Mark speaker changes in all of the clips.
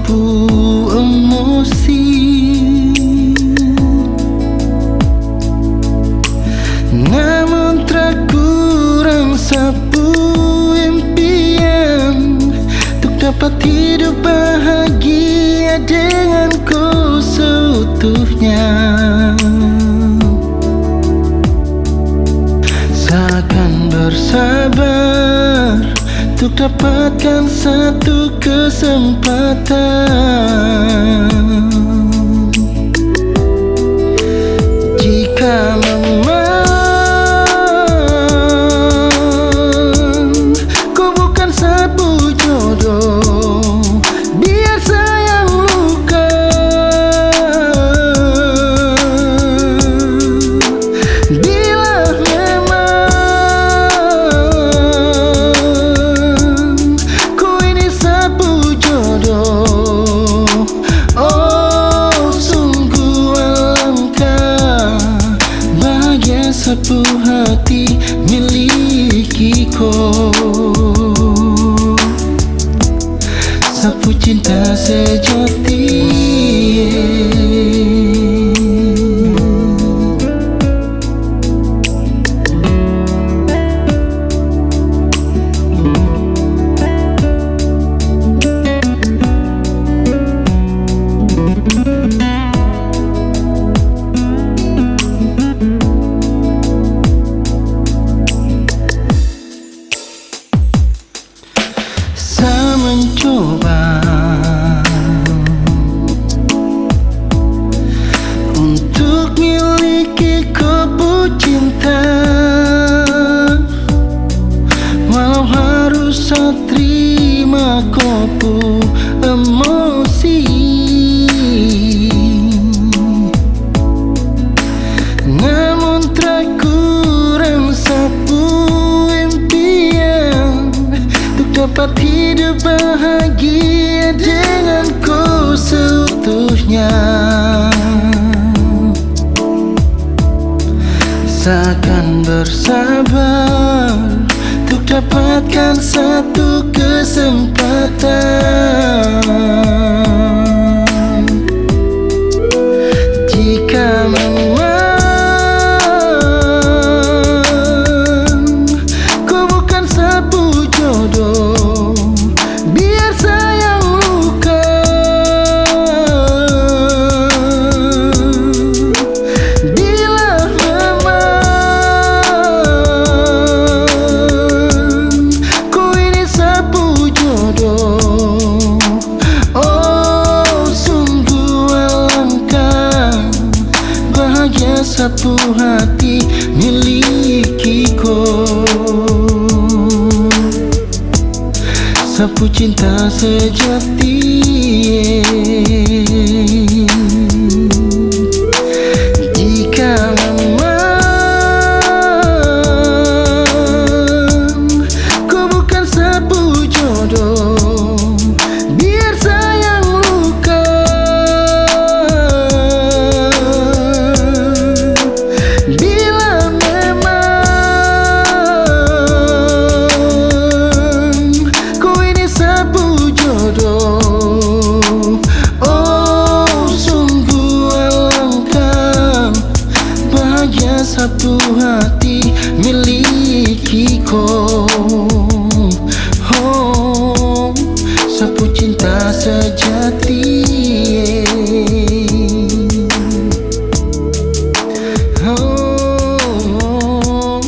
Speaker 1: mampu emosi, namun tak kurang sapu impian untuk dapat hidup bahagia denganku seutuhnya. Seakan bersabar untuk dapatkan satu kesempatan. Jika memang kau bukan sapu jodoh, biar sayang luka. Bila memang kau ini sapu jodoh, oh sungguh alangkah bahagia sapu hati milikiku. Sapu cinta sejati. Saya mencoba untuk miliki kopu cinta, walau harus saya terima kopu emosi, namun tak kurang sapu impian untuk dapat hidup bahagia denganku seutuhnya. Seakan bersabar untuk dapatkan satu kesempatan. Jika memang kau bukan sapu jodoh, biar sayang luka. Bila memang kau ini sapu jodoh, oh sungguh alangkah bahagia sapu hati milikiku. Sapu cinta sejati. Jika memang kau bukan sapu jodoh, biar sayang luka. Bila memang kau ini sapu jodoh, oh sungguh alangkah bahagia sapu hati milikiku. Oh, sapu cinta sejati. Oh,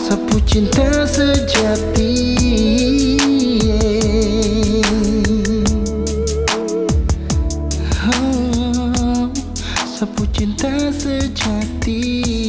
Speaker 1: sapu cinta sejati. Oh, sapu cinta sejati.